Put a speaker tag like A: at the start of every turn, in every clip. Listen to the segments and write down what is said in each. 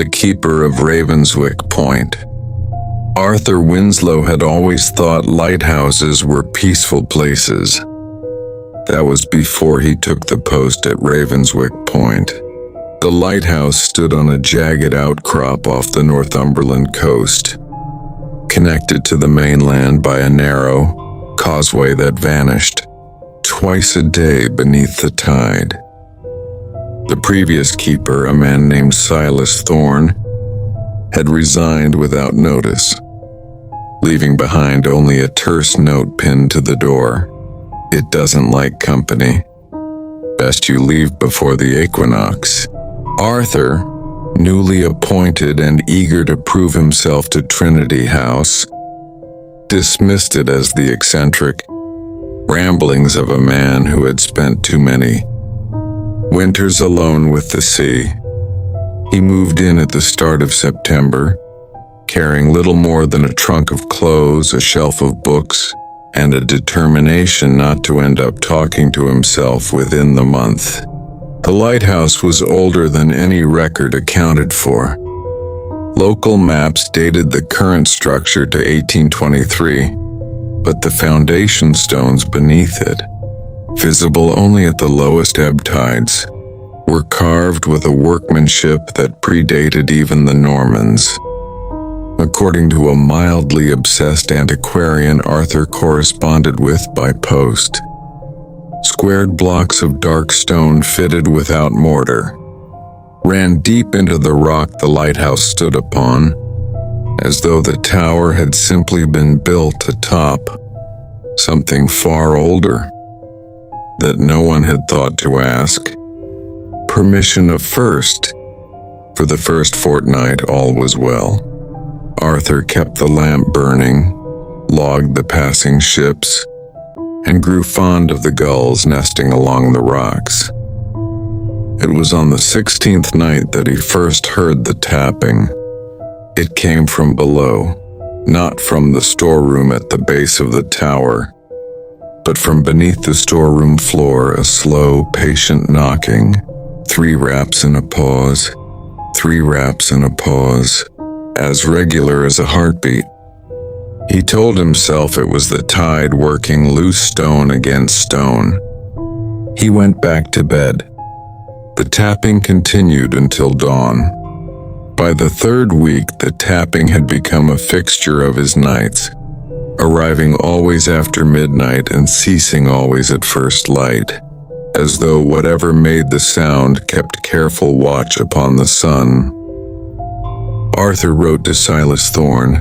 A: the keeper of Ravenswick Point. Arthur Winslow had always thought lighthouses were peaceful places. That was before he took the post at Ravenswick Point. The lighthouse stood on a jagged outcrop off the Northumberland coast, connected to the mainland by a narrow causeway that vanished twice a day beneath the tide. The previous keeper, a man named Silas Thorne, had resigned without notice, leaving behind only a terse note pinned to the door. It doesn't like company. Best you leave before the equinox. Arthur, newly appointed and eager to prove himself to Trinity House, dismissed it as the eccentric ramblings of a man who had spent too many winters alone with the sea. He moved in at the start of September, carrying little more than a trunk of clothes, a shelf of books, and a determination not to end up talking to himself within the month. The lighthouse was older than any record accounted for. Local maps dated the current structure to 1823, but the foundation stones beneath it, visible only at the lowest ebb tides, were carved with a workmanship that predated even the Normans. According to a mildly obsessed antiquarian Arthur corresponded with by post, squared blocks of dark stone fitted without mortar ran deep into the rock the lighthouse stood upon, as though the tower had simply been built atop something far older that no one had thought to ask permission of first. For the first fortnight, all was well. Arthur kept the lamp burning, logged the passing ships, and grew fond of the gulls nesting along the rocks. It was on the 16th night that he first heard the tapping. It came from below, not from the storeroom at the base of the tower, but from beneath the storeroom floor, a slow, patient knocking, 3 raps and a pause, 3 raps and a pause, as regular as a heartbeat. He told himself it was the tide working loose stone against stone. He went back to bed. The tapping continued until dawn. By the 3rd week, the tapping had become a fixture of his nights, arriving always after midnight and ceasing always at first light, as though whatever made the sound kept careful watch upon the sun. Arthur wrote to Silas Thorne,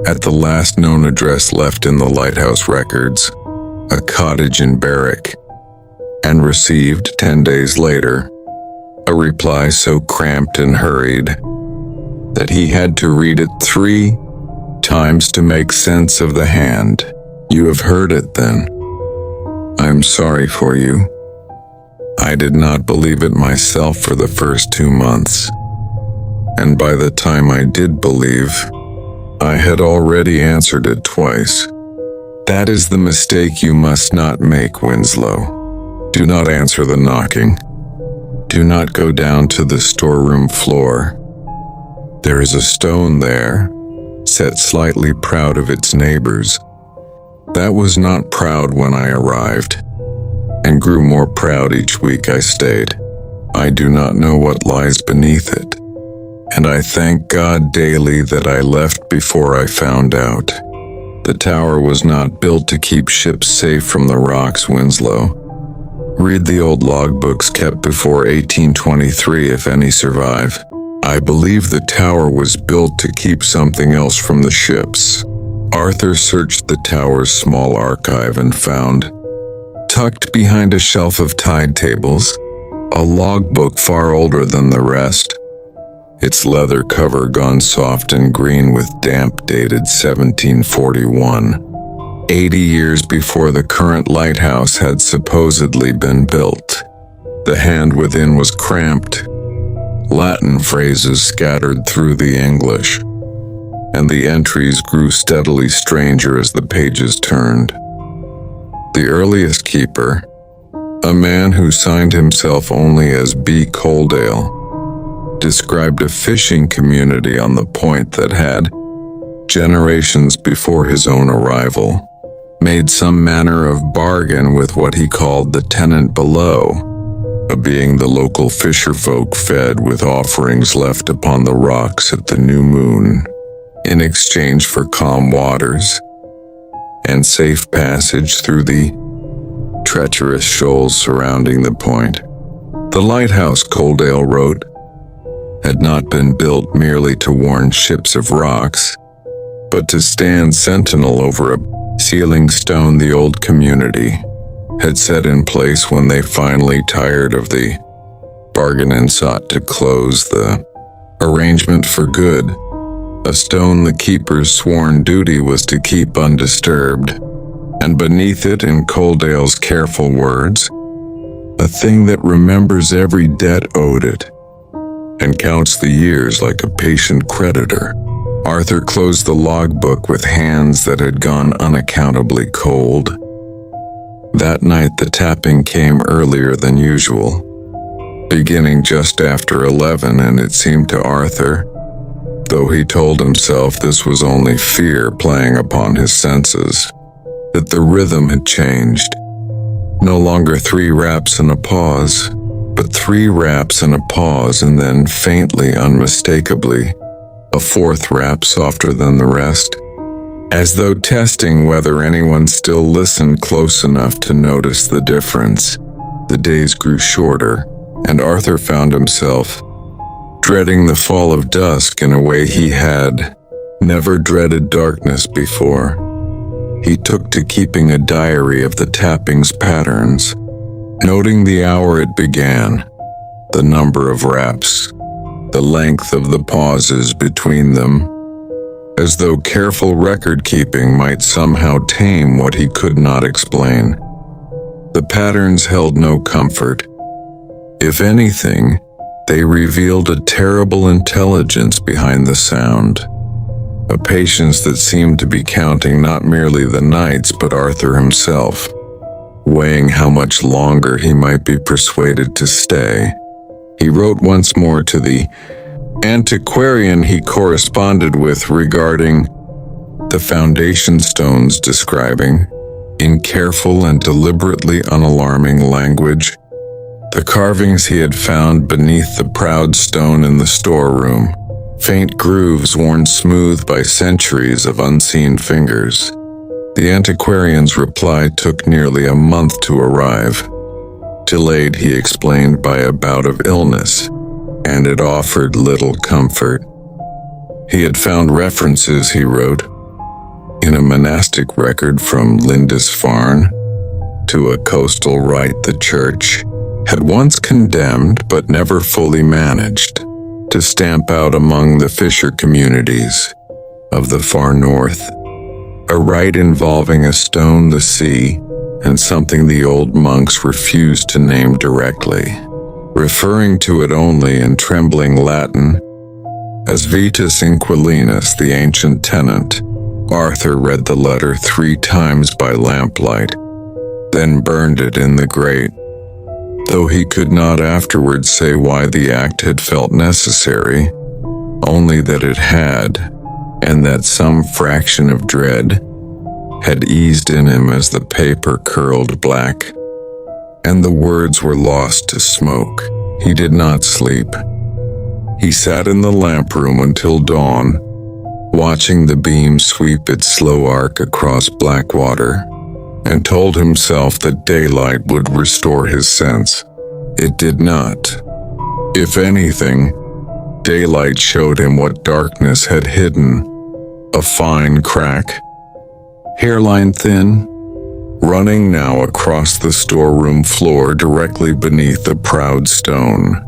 A: at the last known address left in the lighthouse records, a cottage in Berwick, and received 10 days later a reply so cramped and hurried that he had to read it 3 times to make sense of the hand. You have heard it then. I am sorry for you. I did not believe it myself for the first 2 months, and by the time I did believe, I had already answered it twice. That is the mistake you must not make, Winslow. Do not answer the knocking. Do not go down to the storeroom floor. There is a stone there, set slightly proud of its neighbors. That was not proud when I arrived, and grew more proud each week I stayed. I do not know what lies beneath it, and I thank God daily that I left before I found out. The tower was not built to keep ships safe from the rocks, Winslow. Read the old logbooks kept before 1823 if any survive. I believe the tower was built to keep something else from the ships. Arthur searched the tower's small archive and found, tucked behind a shelf of tide tables, a logbook far older than the rest, its leather cover gone soft and green with damp, dated 1741. 80 years before the current lighthouse had supposedly been built. The hand within was cramped, Latin phrases scattered through the English, and the entries grew steadily stranger as the pages turned. The earliest keeper, a man who signed himself only as B. Coaldale, described a fishing community on the point that had, generations before his own arrival, made some manner of bargain with what he called the tenant below, a being the local fisherfolk fed with offerings left upon the rocks at the new moon, in exchange for calm waters and safe passage through the treacherous shoals surrounding the point. The lighthouse, Coaldale wrote, had not been built merely to warn ships of rocks, but to stand sentinel over a sealing stone the old community had set in place when they finally tired of the bargain and sought to close the arrangement for good, a stone the keeper's sworn duty was to keep undisturbed, and beneath it, in Coaldale's careful words, a thing that remembers every debt owed it, and counts the years like a patient creditor. Arthur closed the logbook with hands that had gone unaccountably cold. That night the tapping came earlier than usual, beginning just after 11, and it seemed to Arthur, though he told himself this was only fear playing upon his senses, that the rhythm had changed. No longer 3 raps and a pause, but 3 raps and a pause, and then faintly, unmistakably, a 4th rap softer than the rest, as though testing whether anyone still listened close enough to notice the difference. The days grew shorter, and Arthur found himself dreading the fall of dusk in a way he had never dreaded darkness before. He took to keeping a diary of the tapping's patterns, noting the hour it began, the number of raps, the length of the pauses between them, as though careful record-keeping might somehow tame what he could not explain. The patterns held no comfort. If anything, they revealed a terrible intelligence behind the sound, a patience that seemed to be counting not merely the nights but Arthur himself, weighing how much longer he might be persuaded to stay. He wrote once more to the antiquarian he corresponded with regarding the foundation stones, describing, in careful and deliberately unalarming language, the carvings he had found beneath the proud stone in the storeroom, faint grooves worn smooth by centuries of unseen fingers. The antiquarian's reply took nearly a month to arrive, delayed, he explained, by a bout of illness, and it offered little comfort. He had found references, he wrote, in a monastic record from Lindisfarne to a coastal rite the church had once condemned but never fully managed to stamp out among the fisher communities of the far north, a rite involving a stone, the sea, and something the old monks refused to name directly, referring to it only in trembling Latin as Vetus Inquilinus, the ancient tenant. Arthur read the letter 3 times by lamplight, then burned it in the grate, though he could not afterwards say why the act had felt necessary, only that it had, and that some fraction of dread had eased in him as the paper curled black, and the words were lost to smoke. He did not sleep. He sat in the lamp room until dawn, watching the beam sweep its slow arc across black water, and told himself that daylight would restore his sense. It did not. If anything, daylight showed him what darkness had hidden, a fine crack, hairline thin, running now across the storeroom floor directly beneath the proud stone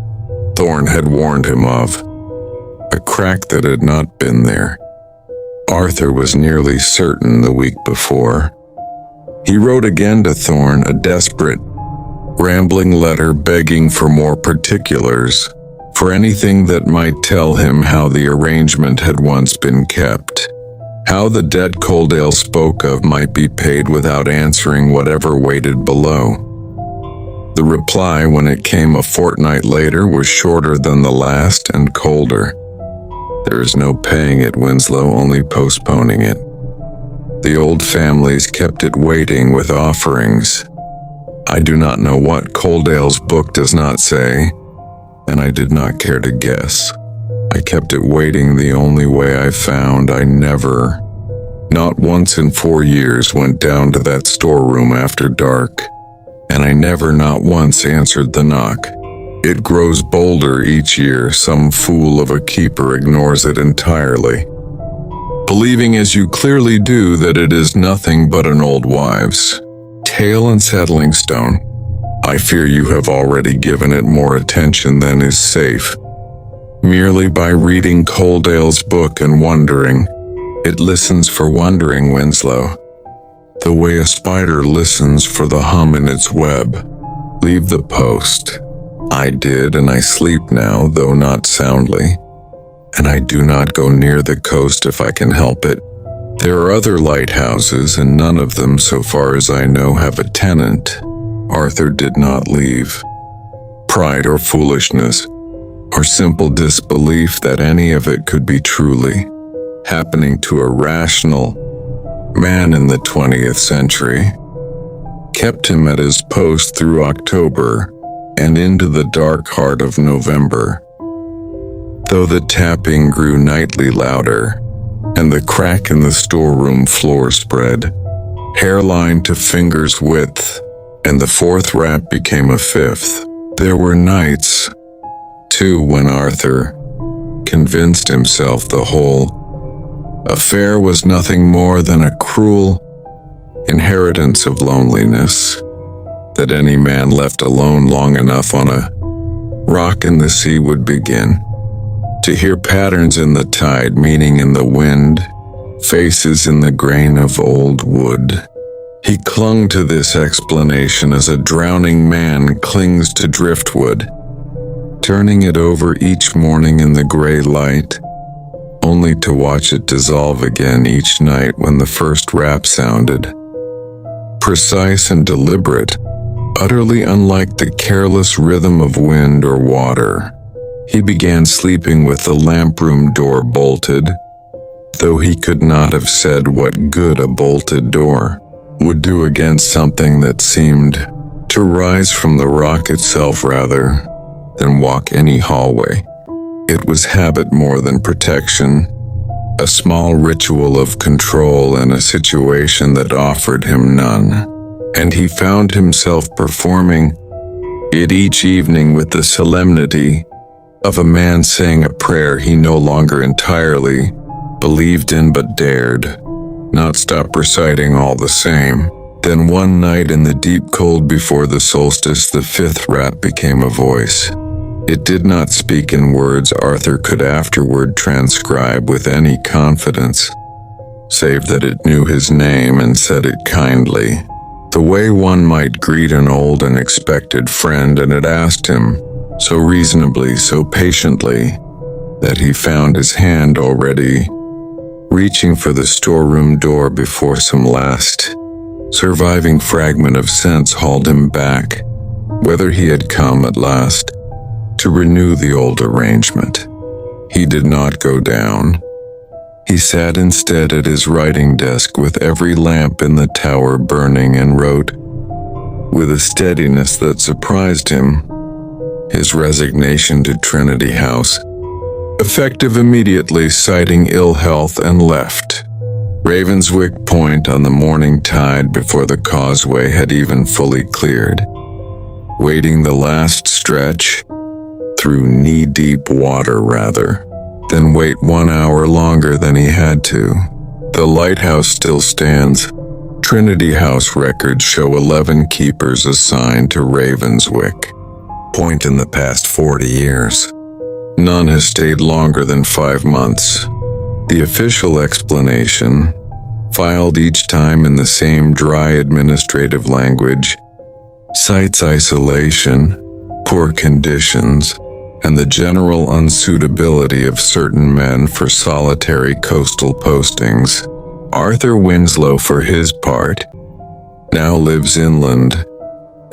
A: Thorn had warned him of, a crack that had not been there. Arthur was nearly certain the week before. He wrote again to Thorn, a desperate, rambling letter begging for more particulars, for anything that might tell him how the arrangement had once been kept, how the debt Coaldale spoke of might be paid without answering whatever waited below. The reply, when it came a fortnight later, was shorter than the last and colder. There is no paying it, Winslow, only postponing it. The old families kept it waiting with offerings. I do not know what Coaldale's book does not say, and I did not care to guess. I kept it waiting the only way I found. I never, not once in 4 years, went down to that storeroom after dark, and I never, not once, answered the knock. It grows bolder each year. Some fool of a keeper ignores it entirely, believing, as you clearly do, that it is nothing but an old wives' tale and settling stone. I fear you have already given it more attention than is safe, merely by reading Coaldale's book and wondering. It listens for wondering, Winslow, the way a spider listens for the hum in its web. Leave the post. I did, and I sleep now, though not soundly, and I do not go near the coast if I can help it. There are other lighthouses, and none of them, so far as I know, have a tenant. Arthur did not leave. Pride or foolishness, or simple disbelief that any of it could be truly happening to a rational man in the 20th century, kept him at his post through October and into the dark heart of November. Though the tapping grew nightly louder, and the crack in the storeroom floor spread, hairline to finger's width, and the fourth rap became a fifth, there were nights, too, when Arthur convinced himself the whole affair was nothing more than a cruel inheritance of loneliness, that any man left alone long enough on a rock in the sea would begin to hear patterns in the tide, meaning in the wind, faces in the grain of old wood. He clung to this explanation as a drowning man clings to driftwood, turning it over each morning in the gray light, only to watch it dissolve again each night when the first rap sounded. Precise and deliberate, utterly unlike the careless rhythm of wind or water. He began sleeping with the lamp room door bolted, though he could not have said what good a bolted door would do against something that seemed to rise from the rock itself rather than walk any hallway. It was habit more than protection, a small ritual of control in a situation that offered him none, and he found himself performing it each evening with the solemnity of a man saying a prayer he no longer entirely believed in but dared not stop reciting all the same. Then one night in the deep cold before the solstice, the fifth rap became a voice. It did not speak in words Arthur could afterward transcribe with any confidence, save that it knew his name and said it kindly, the way one might greet an old and expected friend, and it asked him, so reasonably, so patiently, that he found his hand already reaching for the storeroom door before some last surviving fragment of sense hauled him back, whether he had come at last to renew the old arrangement. He did not go down. He sat instead at his writing desk with every lamp in the tower burning and wrote, with a steadiness that surprised him, his resignation to Trinity House, effective immediately, citing ill health, and left Ravenswick Point on the morning tide before the causeway had even fully cleared, wading the last stretch through knee-deep water rather than wait 1 hour longer than he had to. The lighthouse still stands. Trinity House records show 11 keepers assigned to Ravenswick Point in the past 40 years. None has stayed longer than 5 months. The official explanation, filed each time in the same dry administrative language, cites isolation, poor conditions, and the general unsuitability of certain men for solitary coastal postings. Arthur Winslow, for his part, now lives inland,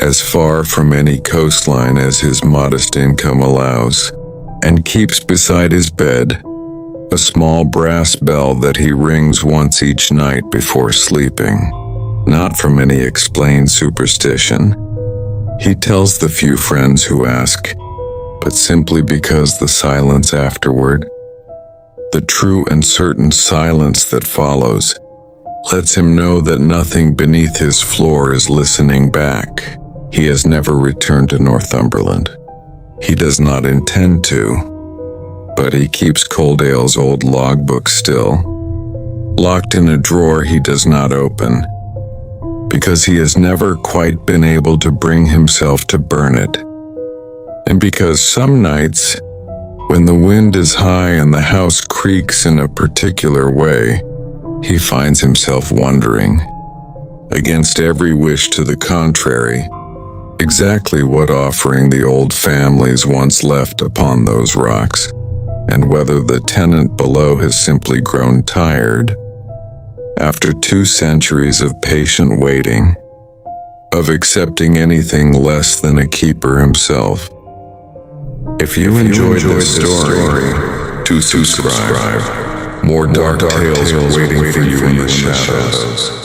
A: as far from any coastline as his modest income allows, and keeps beside his bed a small brass bell that he rings once each night before sleeping, not from any explained superstition, he tells the few friends who ask, but simply because the silence afterward, the true and certain silence that follows, lets him know that nothing beneath his floor is listening back. He has never returned to Northumberland. He does not intend to, but he keeps Coaldale's old logbook still, locked in a drawer he does not open, because he has never quite been able to bring himself to burn it, and because some nights, when the wind is high and the house creaks in a particular way, he finds himself wondering, against every wish to the contrary, exactly what offering the old families once left upon those rocks, and whether the tenant below has simply grown tired, after 2 centuries of patient waiting, of accepting anything less than a keeper himself. If you enjoyed this story, do subscribe. More dark tales are waiting for you in the shadows.